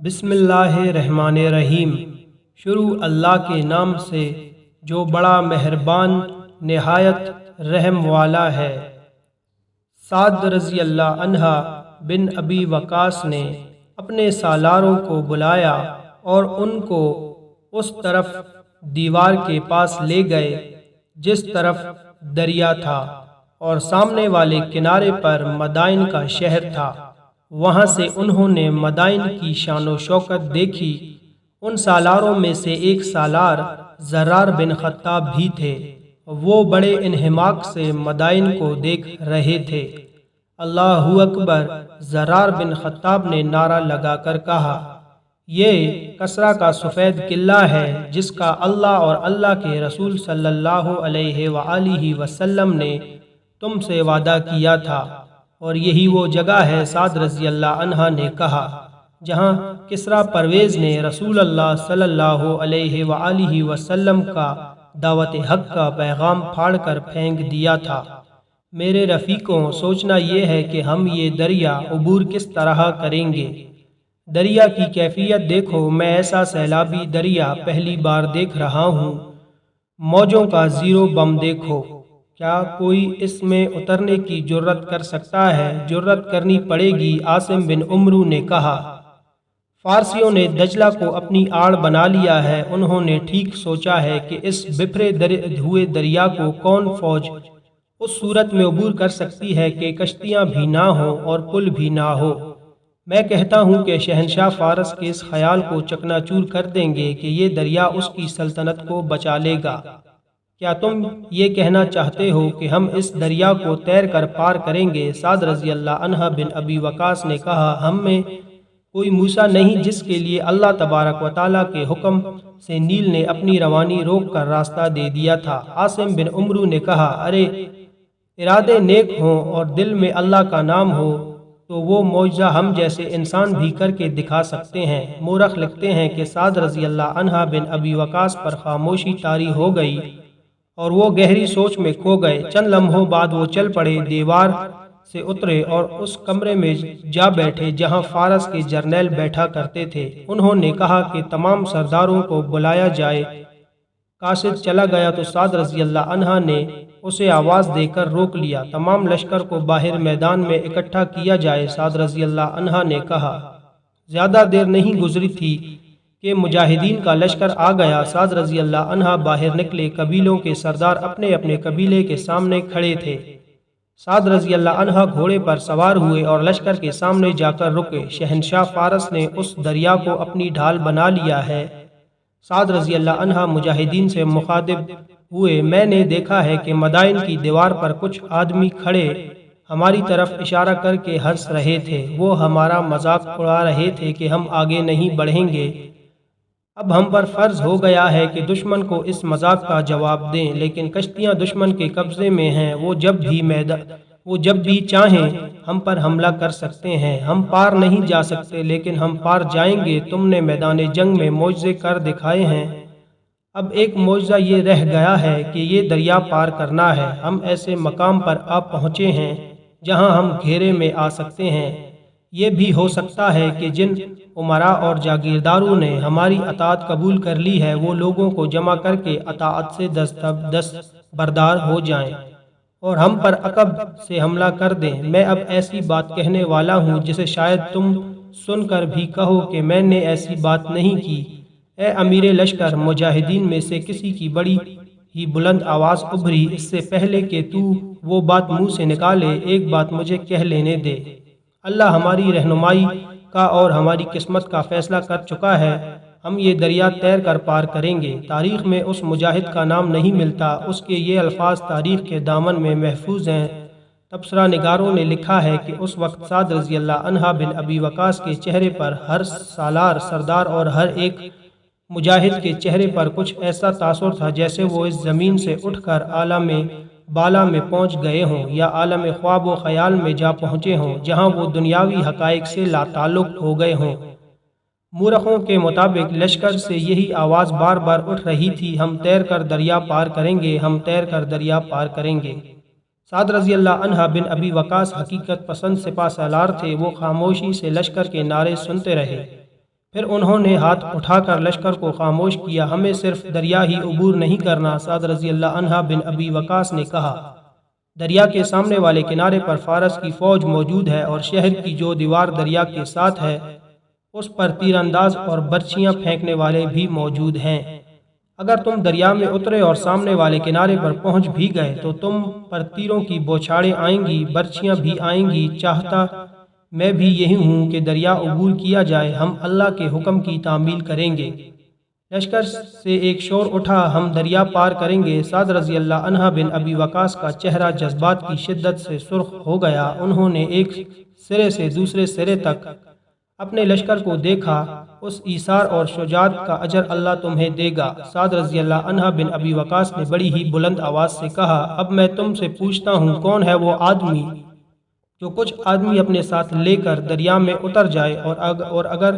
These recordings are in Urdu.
بسم اللہ الرحمن الرحیم۔ شروع اللہ کے نام سے جو بڑا مہربان نہایت رحم والا ہے۔ سعد رضی اللہ عنہ بن ابی وقاص نے اپنے سالاروں کو بلایا اور ان کو اس طرف دیوار کے پاس لے گئے جس طرف دریا تھا، اور سامنے والے کنارے پر مدائن کا شہر تھا۔ وہاں سے انہوں نے مدائن کی شان و شوکت دیکھی۔ ان سالاروں میں سے ایک سالار زرار بن خطاب بھی تھے۔ وہ بڑے انہماک سے مدائن کو دیکھ رہے تھے۔ اللہ اکبر! زرار بن خطاب نے نعرہ لگا کر کہا، یہ کسرا کا سفید قلعہ ہے جس کا اللہ اور اللہ کے رسول صلی اللہ علیہ وآلہ وسلم نے تم سے وعدہ کیا تھا، اور یہی وہ جگہ ہے۔ سعد رضی اللہ عنہ نے کہا جہاں کسرا پرویز نے رسول اللہ صلی اللہ علیہ وآلہ وسلم کا دعوت حق کا پیغام پھاڑ کر پھینک دیا تھا۔ میرے رفیقوں، سوچنا یہ ہے کہ ہم یہ دریا عبور کس طرح کریں گے۔ دریا کی کیفیت دیکھو، میں ایسا سیلابی دریا پہلی بار دیکھ رہا ہوں۔ موجوں کا زیرو بم دیکھو، کیا کوئی اس میں اترنے کی جرت کر سکتا ہے؟ جرت کرنی پڑے گی، عاصم بن عمرو نے کہا۔ فارسیوں نے دجلہ کو اپنی آڑ بنا لیا ہے۔ انہوں نے ٹھیک سوچا ہے کہ اس بپھرے ہوئے دریا کو کون فوج اس صورت میں عبور کر سکتی ہے کہ کشتیاں بھی نہ ہوں اور پل بھی نہ ہو۔ میں کہتا ہوں کہ شہنشاہ فارس کے اس خیال کو چکنا چور کر دیں گے کہ یہ دریا اس کی سلطنت کو بچا لے گا۔ کیا تم یہ کہنا چاہتے ہو کہ ہم اس دریا کو تیر کر پار کریں گے؟ سعد رضی اللہ عنہ بن ابی وقاص نے کہا، ہم میں کوئی موسیٰ نہیں جس کے لیے اللہ تبارک و تعالیٰ کے حکم سے نیل نے اپنی روانی روک کر راستہ دے دیا تھا۔ عاصم بن عمرو نے کہا، ارے ارادے نیک ہوں اور دل میں اللہ کا نام ہو تو وہ معجزہ ہم جیسے انسان بھی کر کے دکھا سکتے ہیں۔ مورخ لکھتے ہیں کہ سعد رضی اللہ عنہ بن ابی وقاص پر خاموشی طاری ہو گئی اور وہ گہری سوچ میں کھو گئے۔ چند لمحوں بعد وہ چل پڑے، دیوار سے اترے اور اس کمرے میں جا بیٹھے جہاں فارس کے جرنیل بیٹھا کرتے تھے۔ انہوں نے کہا کہ تمام سرداروں کو بلایا جائے۔ قاصد چلا گیا تو سعد رضی اللہ عنہ نے اسے آواز دے کر روک لیا، تمام لشکر کو باہر میدان میں اکٹھا کیا جائے۔ سعد رضی اللہ عنہ نے کہا، زیادہ دیر نہیں گزری تھی کہ مجاہدین کا لشکر آ گیا۔ سعد رضی اللہ عنہ باہر نکلے، قبیلوں کے سردار اپنے اپنے قبیلے کے سامنے کھڑے تھے۔ سعد رضی اللہ عنہ گھوڑے پر سوار ہوئے اور لشکر کے سامنے جا کر رکے۔ شہنشاہ فارس نے اس دریا کو اپنی ڈھال بنا لیا ہے۔ سعد رضی اللہ عنہ مجاہدین سے مخاطب ہوئے، میں نے دیکھا ہے کہ مدائن کی دیوار پر کچھ آدمی کھڑے ہماری طرف اشارہ کر کے ہنس رہے تھے۔ وہ ہمارا مذاق اڑا رہے تھے کہ ہم آگے نہیں بڑھیں گے۔ اب ہم پر فرض ہو گیا ہے کہ دشمن کو اس مذاق کا جواب دیں، لیکن کشتیاں دشمن کے قبضے میں ہیں۔ وہ جب بھی چاہیں ہم پر حملہ کر سکتے ہیں۔ ہم پار نہیں جا سکتے لیکن ہم پار جائیں گے۔ تم نے میدان جنگ میں معجزے کر دکھائے ہیں، اب ایک معجزہ یہ رہ گیا ہے کہ یہ دریا پار کرنا ہے۔ ہم ایسے مقام پر آ پہنچے ہیں جہاں ہم گھیرے میں آ سکتے ہیں۔ یہ بھی ہو سکتا ہے کہ جن امراء اور جاگیرداروں نے ہماری اطاعت قبول کر لی ہے وہ لوگوں کو جمع کر کے اطاعت سے دستبردار ہو جائیں اور ہم پر عقب سے حملہ کر دیں۔ میں اب ایسی بات کہنے والا ہوں جسے شاید تم سن کر بھی کہو کہ میں نے ایسی بات نہیں کی۔ اے امیر لشکر، مجاہدین میں سے کسی کی بڑی ہی بلند آواز ابھری، اس سے پہلے کہ تو وہ بات منہ سے نکالے، ایک بات مجھے کہہ لینے دے۔ اللہ ہماری رہنمائی کا اور ہماری قسمت کا فیصلہ کر چکا ہے۔ ہم یہ دریا تیر کر پار کریں گے۔ تاریخ میں اس مجاہد کا نام نہیں ملتا، اس کے یہ الفاظ تاریخ کے دامن میں محفوظ ہیں۔ تبصرہ نگاروں نے لکھا ہے کہ اس وقت سعد رضی اللہ عنہ بن ابی وقاص کے چہرے پر، ہر سالار سردار اور ہر ایک مجاہد کے چہرے پر کچھ ایسا تاثر تھا جیسے وہ اس زمین سے اٹھ کر عالم بالا میں پہنچ گئے ہوں یا عالم خواب و خیال میں جا پہنچے ہوں جہاں وہ دنیاوی حقائق سے لا تعلق ہو گئے ہوں۔ مورخوں کے مطابق لشکر سے یہی آواز بار بار اٹھ رہی تھی، ہم تیر کر دریا پار کریں گے، ہم تیر کر دریا پار کریں گے۔ سعد رضی اللہ عنہ بن ابی وقاص حقیقت پسند سپہ سالار تھے۔ وہ خاموشی سے لشکر کے نعرے سنتے رہے۔ پھر انہوں نے ہاتھ اٹھا کر لشکر کو خاموش کیا، ہمیں صرف دریا ہی عبور نہیں کرنا۔ سعد رضی اللہ عنہ بن ابی وقاص نے کہا، دریا کے سامنے والے کنارے پر فارس کی فوج موجود ہے اور شہر کی جو دیوار دریا کے ساتھ ہے اس پر تیر انداز اور برچیاں پھینکنے والے بھی موجود ہیں۔ اگر تم دریا میں اترے اور سامنے والے کنارے پر پہنچ بھی گئے تو تم پر تیروں کی بوچھاڑیں آئیں گی، برچیاں بھی آئیں گی۔ چاہتا میں بھی یہی ہوں کہ دریا عبور کیا جائے، ہم اللہ کے حکم کی تعمیل کریں گے۔ لشکر سے ایک شور اٹھا، ہم دریا پار کریں گے۔ سعد رضی اللہ عنہ بن ابی وقاص کا چہرہ جذبات کی شدت سے سرخ ہو گیا۔ انہوں نے ایک سرے سے دوسرے سرے تک اپنے لشکر کو دیکھا، اس ایثار اور شجاعت کا اجر اللہ تمہیں دے گا۔ سعد رضی اللہ عنہ بن ابی وقاص نے بڑی ہی بلند آواز سے کہا، اب میں تم سے پوچھتا ہوں، کون ہے وہ آدمی جو کچھ آدمی اپنے ساتھ لے کر دریا میں اتر جائے اور اگر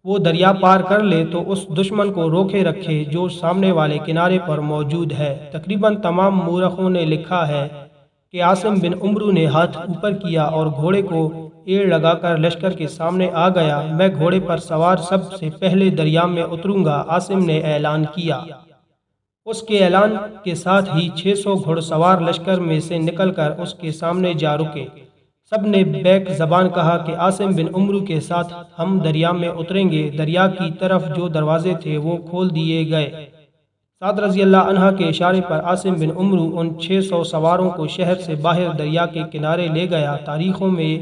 وہ دریا پار کر لے تو اس دشمن کو روکے رکھے جو سامنے والے کنارے پر موجود ہے؟ تقریباً تمام مورخوں نے لکھا ہے کہ عاصم بن عمرو نے ہاتھ اوپر کیا اور گھوڑے کو ایڑ لگا کر لشکر کے سامنے آ گیا۔ میں گھوڑے پر سوار سب سے پہلے دریا میں اتروں گا، عاصم نے اعلان کیا۔ اس کے اعلان کے ساتھ ہی 600 گھڑ سوار لشکر میں سے نکل کر اس کے سامنے جا رکے۔ سب نے بیک زبان کہا کہ عاصم بن عمرو کے ساتھ ہم دریا میں اتریں گے۔ دریا کی طرف جو دروازے تھے وہ کھول دیے گئے۔ سعد رضی اللہ عنہ کے اشارے پر عاصم بن عمرو ان 600 سواروں کو شہر سے باہر دریا کے کنارے لے گیا۔ تاریخوں میں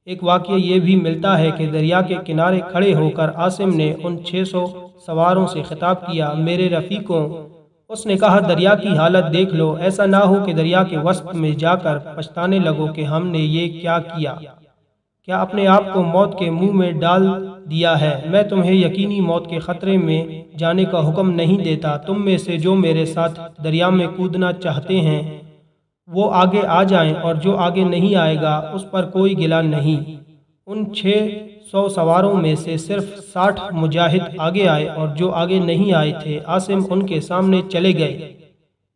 ایک واقعہ یہ بھی ملتا ہے کہ دریا کے کنارے کھڑے ہو کر عاصم نے ان 600 سواروں سے خطاب کیا، میرے رفیقوں، اس نے کہا، دریا کی حالت دیکھ لو، ایسا نہ ہو کہ دریا کے وسط میں جا کر پچھتانے لگو کہ ہم نے یہ کیا کیا۔ کیا اپنے آپ کو موت کے منہ میں ڈال دیا ہے؟ میں تمہیں یقینی موت کے خطرے میں جانے کا حکم نہیں دیتا۔ تم میں سے جو میرے ساتھ دریا میں کودنا چاہتے ہیں وہ آگے آ جائیں اور جو آگے نہیں آئے گا اس پر کوئی گلہ نہیں۔ ان 600 سواروں میں سے صرف 60 مجاہد آگے آئے اور جو آگے نہیں آئے تھے عاصم ان کے سامنے چلے گئے۔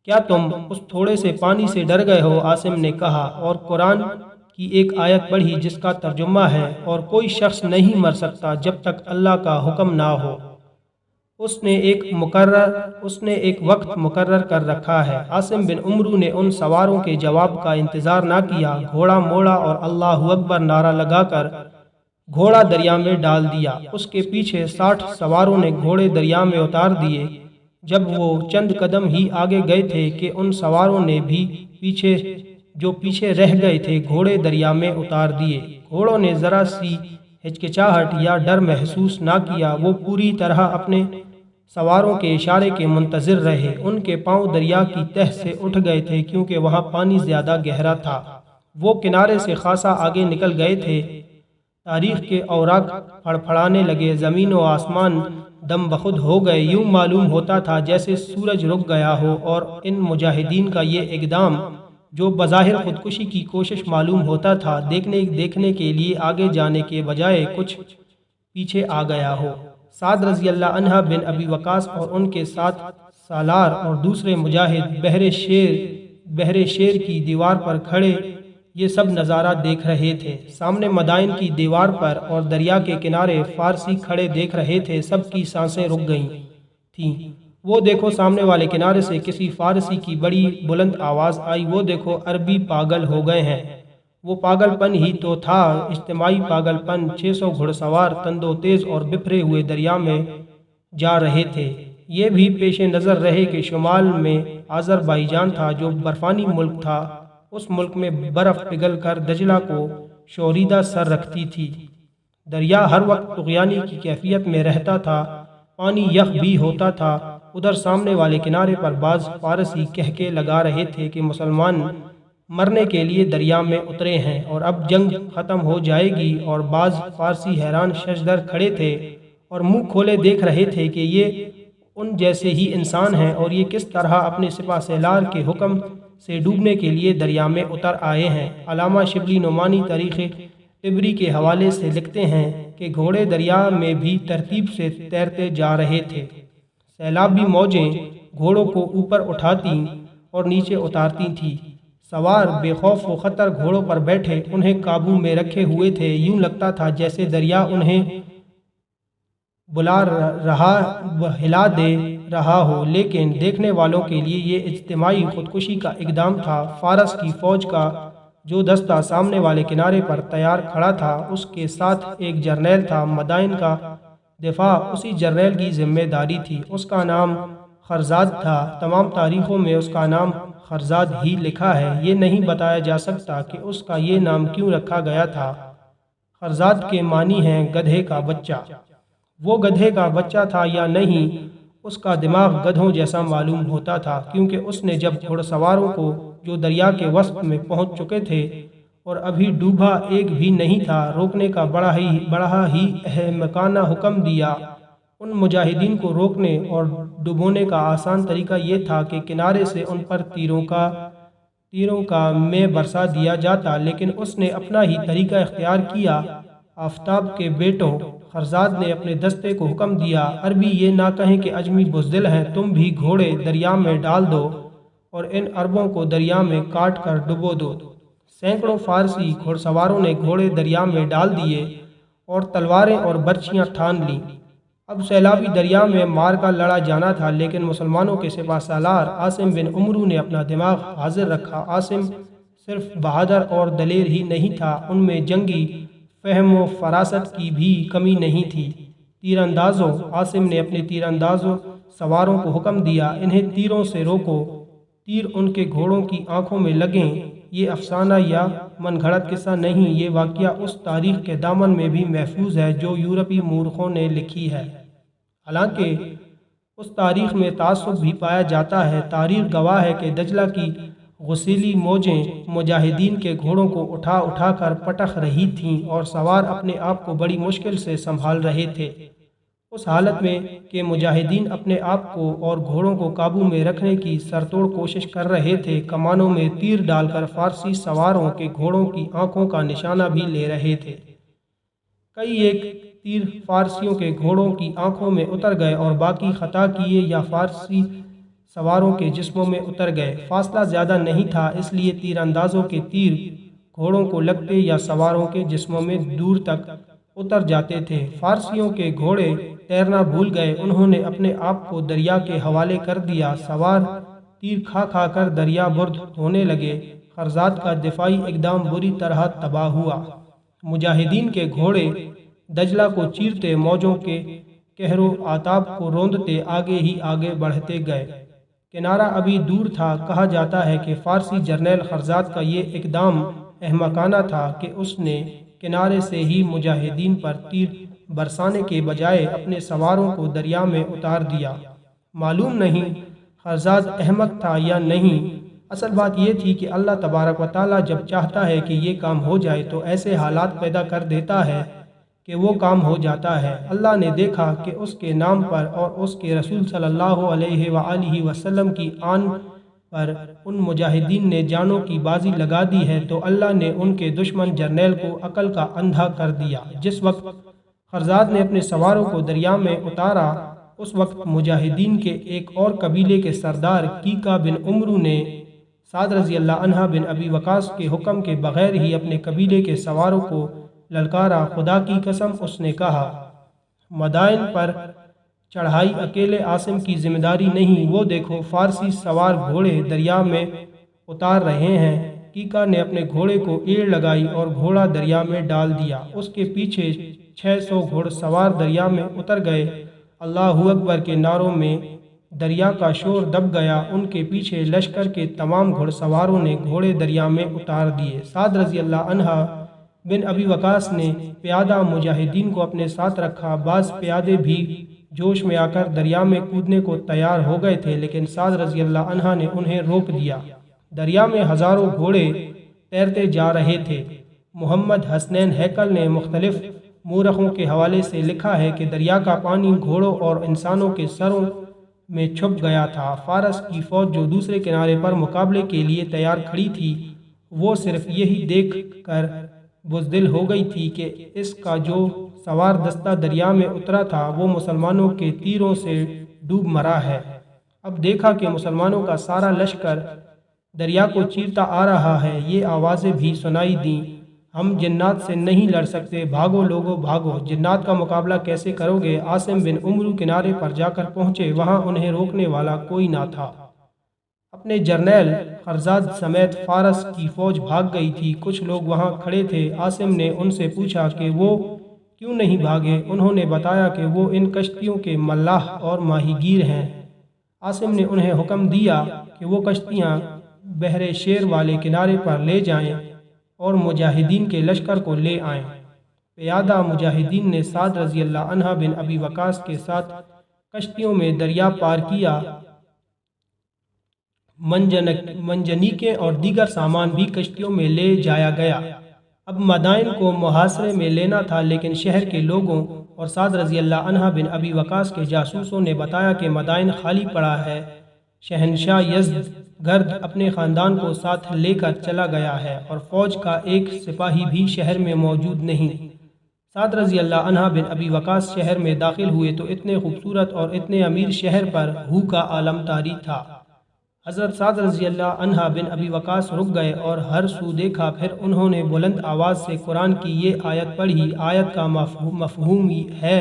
کیا تم اس تھوڑے سے پانی سے ڈر گئے ہو؟ عاصم نے کہا، اور قرآن کی ایک آیت پڑھی جس کا ترجمہ ہے، اور کوئی شخص نہیں مر سکتا جب تک اللہ کا حکم نہ ہو۔ اس نے ایک وقت مقرر کر رکھا ہے۔ عاصم بن عمرو نے ان سواروں کے جواب کا انتظار نہ کیا، گھوڑا موڑا اور اللہ اکبر نعرہ لگا کر گھوڑا دریا میں ڈال دیا۔ اس کے پیچھے 60 سواروں نے گھوڑے دریا میں اتار دیے۔ جب وہ چند قدم ہی آگے گئے تھے کہ ان سواروں نے بھی پیچھے رہ گئے تھے گھوڑے دریا میں اتار دیے۔ گھوڑوں نے ذرا سی ہچکچاہٹ یا ڈر محسوس نہ کیا، وہ پوری طرح اپنے سواروں کے اشارے کے منتظر رہے۔ ان کے پاؤں دریا کی تہ سے اٹھ گئے تھے کیونکہ وہاں پانی زیادہ گہرا تھا۔ وہ کنارے سے خاصا آگے نکل گئے تھے۔ تاریخ کے اوراق پھڑپھڑانے لگے، زمین و آسمان دم بخود ہو گئے۔ یوں معلوم ہوتا تھا جیسے سورج رک گیا ہو، اور ان مجاہدین کا یہ اقدام جو بظاہر خودکشی کی کوشش معلوم ہوتا تھا، دیکھنے کے لیے آگے جانے کے بجائے کچھ پیچھے آ گیا ہو۔ سعد رضی اللہ عنہ بن ابی وقاص اور ان کے ساتھ سالار اور دوسرے مجاہد بحر شیر کی دیوار پر کھڑے یہ سب نظارہ دیکھ رہے تھے۔ سامنے مدائن کی دیوار پر اور دریا کے کنارے فارسی کھڑے دیکھ رہے تھے۔ سب کی سانسیں رک گئی تھیں۔ وہ دیکھو، سامنے والے کنارے سے کسی فارسی کی بڑی بلند آواز آئی، وہ دیکھو، عربی پاگل ہو گئے ہیں۔ وہ پاگل پن ہی تو تھا، اجتماعی پاگل پن۔ 600 گھڑ سوار تندو تیز اور بپھرے ہوئے دریا میں جا رہے تھے۔ یہ بھی پیش نظر رہے کہ شمال میں آذربائیجان تھا جو برفانی ملک تھا۔ اس ملک میں برف پگھل کر دجلہ کو شوریدہ سر رکھتی تھی۔ دریا ہر وقت طغیانی کی کیفیت میں رہتا تھا، پانی یخ بھی ہوتا تھا۔ ادھر سامنے والے کنارے پر بعض فارسی کہکے لگا رہے تھے کہ مسلمان مرنے کے لیے دریا میں اترے ہیں اور اب جنگ ختم ہو جائے گی، اور بعض فارسی حیران ششدر کھڑے تھے اور منہ کھولے دیکھ رہے تھے کہ یہ ان جیسے ہی انسان ہیں اور یہ کس طرح اپنے سپہ سالار کے حکم سے ڈوبنے کے لیے دریا میں اتر آئے ہیں۔ علامہ شبلی نعمانی تاریخ طبری کے حوالے سے لکھتے ہیں کہ گھوڑے دریا میں بھی ترتیب سے تیرتے جا رہے تھے۔ سیلابی موجیں گھوڑوں کو اوپر اٹھاتی اور نیچے اتارتی تھیں۔ سوار بے خوف و خطر گھوڑوں پر بیٹھے، انہیں قابو میں رکھے ہوئے تھے۔ یوں لگتا تھا جیسے دریا انہیں بلا رہا ہلا دے رہا ہو، لیکن دیکھنے والوں کے لیے یہ اجتماعی خودکشی کا اقدام تھا۔ فارس کی فوج کا جو دستہ سامنے والے کنارے پر تیار کھڑا تھا، اس کے ساتھ ایک جرنیل تھا۔ مدائن کا دفاع اسی جرنیل کی ذمہ داری تھی۔ اس کا نام خرزاد تھا۔ تمام تاریخوں میں اس کا نام خرزاد ہی لکھا ہے۔ یہ نہیں بتایا جا سکتا کہ اس کا یہ نام کیوں رکھا گیا تھا۔ خرزاد کے معنی ہیں گدھے کا بچہ۔ وہ گدھے کا بچہ تھا یا نہیں، اس کا دماغ گدھوں جیسا معلوم ہوتا تھا، کیونکہ اس نے جب گھڑ سواروں کو جو دریا کے وسط میں پہنچ چکے تھے اور ابھی ڈوبا ایک بھی نہیں تھا، روکنے کا بڑا ہی احمقانہ حکم دیا۔ ان مجاہدین کو روکنے اور ڈبونے کا آسان طریقہ یہ تھا کہ کنارے سے ان پر تیروں کا میں برسا دیا جاتا، لیکن اس نے اپنا ہی طریقہ اختیار کیا۔ آفتاب کے بیٹوں، خرزاد نے اپنے دستے کو حکم دیا، عربی یہ نہ کہیں کہ اجمی بزدل ہیں، تم بھی گھوڑے دریا میں ڈال دو اور ان عربوں کو دریا میں کاٹ کر ڈبو دو۔ سینکڑوں فارسی گھڑ سواروں نے گھوڑے دریا میں ڈال دیے اور تلواریں اور برچیاں ٹھان لیں۔ اب سیلابی دریا میں مار کا لڑا جانا تھا، لیکن مسلمانوں کے سپہ سالار عاصم بن عمرو نے اپنا دماغ حاضر رکھا۔ عاصم صرف بہادر اور دلیر ہی نہیں تھا، ان میں جنگی فہم و فراست کی بھی کمی نہیں تھی۔ تیر اندازوں، عاصم نے اپنے تیر اندازوں سواروں کو حکم دیا، انہیں تیروں سے روکو، تیر ان کے گھوڑوں کی آنکھوں میں لگیں۔ یہ افسانہ یا من گھڑت قصہ نہیں، یہ واقعہ اس تاریخ کے دامن میں بھی محفوظ ہے جو یورپی مورخوں نے لکھی ہے۔ حالانکہ اس تاریخ میں تعصب بھی پایا جاتا ہے۔ تاریخ گواہ ہے کہ دجلہ کی غسیلی موجیں مجاہدین کے گھوڑوں کو اٹھا اٹھا کر پٹخ رہی تھیں اور سوار اپنے آپ کو بڑی مشکل سے سنبھال رہے تھے، اس حالت میں کہ مجاہدین اپنے آپ کو اور گھوڑوں کو قابو میں رکھنے کی سرتوڑ کوشش کر رہے تھے۔ کمانوں میں تیر ڈال کر فارسی سواروں کے گھوڑوں کی آنکھوں کا نشانہ بھی لے رہے تھے۔ کئی ایک تیر فارسیوں کے گھوڑوں کی آنکھوں میں اتر گئے اور باقی خطا کیے یا فارسی سواروں کے جسموں میں اتر گئے۔ فاصلہ زیادہ نہیں تھا، اس لیے تیر اندازوں کے تیر گھوڑوں کو لگتے یا سواروں کے جسموں میں دور تک اتر جاتے تھے۔ فارسیوں کے گھوڑے تیرنا بھول گئے، انہوں نے اپنے آپ کو دریا کے حوالے کر دیا۔ سوار تیر کھا کھا کر دریا برد ہونے لگے۔ خرزاد کا دفاعی اقدام بری طرح تباہ ہوا۔ مجاہدین کے گھوڑے دجلہ کو چیرتے، موجوں کے قہر و عتاب کو روندتے آگے ہی آگے بڑھتے گئے۔ کنارہ ابھی دور تھا۔ کہا جاتا ہے کہ فارسی جرنیل خرزاد کا یہ اقدام احمقانہ تھا کہ اس نے کنارے سے ہی مجاہدین پر تیر برسانے کے بجائے اپنے سواروں کو دریا میں اتار دیا۔ معلوم نہیں خرزاد احمق تھا یا نہیں، اصل بات یہ تھی کہ اللہ تبارک و تعالیٰ جب چاہتا ہے کہ یہ کام ہو جائے تو ایسے حالات پیدا کر دیتا ہے کہ وہ کام ہو جاتا ہے۔ اللہ نے دیکھا کہ اس کے نام پر اور اس کے رسول صلی اللہ علیہ وآلہ وسلم کی آن پر ان مجاہدین نے جانوں کی بازی لگا دی ہے، تو اللہ نے ان کے دشمن جرنیل کو عقل کا اندھا کر دیا۔ جس وقت خرزاد نے اپنے سواروں کو دریا میں اتارا، اس وقت مجاہدین کے ایک اور قبیلے کے سردار کیکا بن عمرو نے سعد رضی اللہ عنہ بن ابی وقاص کے حکم کے بغیر ہی اپنے قبیلے کے سواروں کو للکارا۔ خدا کی قسم، اس نے کہا، مدائن پر چڑھائی اکیلے عاصم کی ذمہ داری نہیں، وہ دیکھو فارسی سوار گھوڑے دریا میں اتار رہے ہیں۔ کیکا نے اپنے گھوڑے کو ایڑ لگائی اور گھوڑا دریا میں ڈال دیا۔ اس کے پیچھے 600 گھوڑ سوار دریا میں اتر گئے۔ اللہ اکبر کے نعروں میں دریا کا شور دب گیا۔ ان کے پیچھے لشکر کے تمام گھڑ سواروں نے گھوڑے دریا میں اتار دیے۔ سعد رضی اللہ عنہ بن ابی وقاص نے پیادہ مجاہدین کو اپنے ساتھ رکھا۔ بعض پیادے بھی جوش میں آ کر دریا میں کودنے کو تیار ہو گئے تھے، لیکن سعد رضی اللہ عنہ نے انہیں روک دیا۔ دریا میں ہزاروں گھوڑے تیرتے جا رہے تھے۔ محمد حسنین ہیکل نے مختلف مورخوں کے حوالے سے لکھا ہے کہ دریا کا پانی گھوڑوں اور انسانوں کے سروں میں چھپ گیا تھا۔ فارس کی فوج جو دوسرے کنارے پر مقابلے کے لیے تیار کھڑی تھی، وہ صرف یہی دیکھ کر بزدل ہو گئی تھی کہ اس کا جو سوار دستہ دریا میں اترا تھا وہ مسلمانوں کے تیروں سے ڈوب مرا ہے۔ اب دیکھا کہ مسلمانوں کا سارا لشکر دریا کو چیرتا آ رہا ہے۔ یہ آوازیں بھی سنائی دیں، ہم جنات سے نہیں لڑ سکتے، بھاگو لوگو بھاگو، جنات کا مقابلہ کیسے کرو گے؟ عاصم بن عمرو کنارے پر جا کر پہنچے، وہاں انہیں روکنے والا کوئی نہ تھا۔ اپنے جرنیل خرزاد سمیت فارس کی فوج بھاگ گئی تھی۔ کچھ لوگ وہاں کھڑے تھے۔ عاصم نے ان سے پوچھا کہ وہ کیوں نہیں بھاگے؟ انہوں نے بتایا کہ وہ ان کشتیوں کے ملاح اور ماہی گیر ہیں۔ عاصم نے انہیں حکم دیا کہ وہ کشتیاں بحر شیر والے کنارے پر لے جائیں اور مجاہدین کے لشکر کو لے آئیں۔ پیادہ مجاہدین نے سعد رضی اللہ عنہ بن ابی وقاص کے ساتھ کشتیوں میں دریا پار کیا۔ منجنیقیں اور دیگر سامان بھی کشتیوں میں لے جایا گیا۔ اب مدائن کو محاصرے میں لینا تھا، لیکن شہر کے لوگوں اور سعد رضی اللہ عنہ بن ابی وقاص کے جاسوسوں نے بتایا کہ مدائن خالی پڑا ہے۔ شہنشاہ یزد گرد اپنے خاندان کو ساتھ لے کر چلا گیا ہے اور فوج کا ایک سپاہی بھی شہر میں موجود نہیں۔ سعد رضی اللہ عنہ بن ابی وقاص شہر میں داخل ہوئے تو اتنے خوبصورت اور اتنے امیر شہر پر ہو کا عالم طاری تھا۔ حضرت سعد رضی اللہ عنہ بن ابی وقاص رک گئے اور ہر سو دیکھا، پھر انہوں نے بلند آواز سے قرآن کی یہ آیت پڑھی۔ آیت کا مفہوم ہے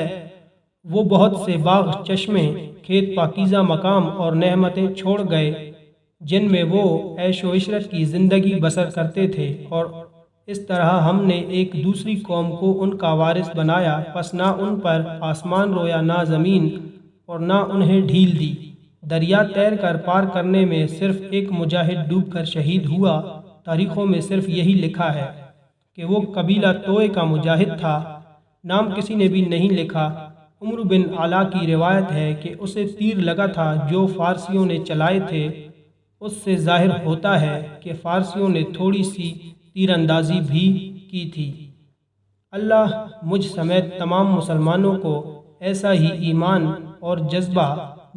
وہ بہت سے باغ، چشمے، کھیت، پاکیزہ مقام اور نعمتیں چھوڑ گئے جن میں وہ عیش و عشرت کی زندگی بسر کرتے تھے، اور اس طرح ہم نے ایک دوسری قوم کو ان کا وارث بنایا، پس نہ ان پر آسمان رویا نہ زمین، اور نہ انہیں ڈھیل دی۔ دریا تیر کر پار کرنے میں صرف ایک مجاہد ڈوب کر شہید ہوا۔ تاریخوں میں صرف یہی لکھا ہے کہ وہ قبیلہ توئے کا مجاہد تھا، نام کسی نے بھی نہیں لکھا۔ عمرو بن علا کی روایت ہے کہ اسے تیر لگا تھا جو فارسیوں نے چلائے تھے۔ اس سے ظاہر ہوتا ہے کہ فارسیوں نے تھوڑی سی تیر اندازی بھی کی تھی۔ اللہ مجھ سمیت تمام مسلمانوں کو ایسا ہی ایمان اور جذبہ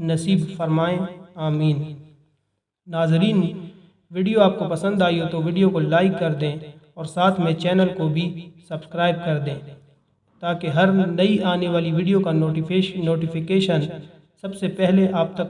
نصیب فرمائیں، آمین۔ ناظرین، ویڈیو آپ کو پسند آئی ہو تو ویڈیو کو لائک کر دیں اور ساتھ میں چینل کو بھی سبسکرائب کر دیں تاکہ ہر نئی آنے والی ویڈیو کا نوٹیفیکیشن سب سے پہلے آپ تک